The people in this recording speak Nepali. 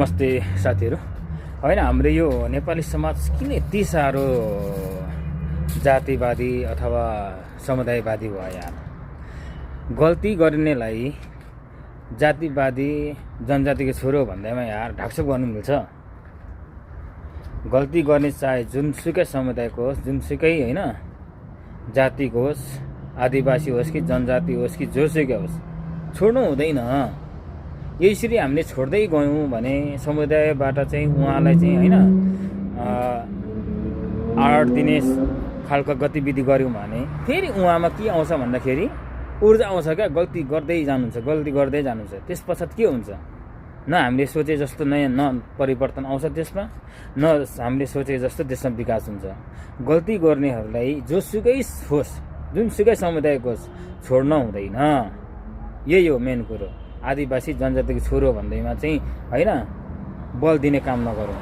नमस्ते साथीहरू। होइन, हाम्रो यो नेपाली समाज किन यति साह्रो जातिवादी अथवा समुदायवादी भयो यार? गल्ती गर्नेलाई जातिवादी जनजातिको छोरो भन्दैमा यार ढाकछोप गर्नु मिल्छ? गल्ती गर्ने चाहे जुनसुकै समुदायको होस्, जुनसुकै होइन जातिको होस्, आदिवासी होस् कि जनजाति होस् कि जोसुकै होस्, छोड्नु हुँदैन। यसरी हामीले छोड्दै गयौँ भने समुदायबाट चाहिँ उहाँलाई चाहिँ होइन आड दिने खालको गतिविधि गऱ्यौँ भने फेरि उहाँमा के आउँछ भन्दाखेरि ऊर्जा आउँछ क्या। गल्ती गर्दै जानुहुन्छ। त्यस पश्चात के हुन्छ? न हामीले सोचे जस्तो नयाँ न परिवर्तन आउँछ त्यसमा, न हामीले सोचे जस्तो त्यसमा विकास हुन्छ। गल्ती गर्नेहरूलाई जोसुकै होस्, जुनसुकै समुदायको होस्, छोड्न हुँदैन। यही हो मेन कुरो। आदिवासी जनजातिको छोरो भन्दैमा चाहिँ होइन बल दिने काम नगरौँ।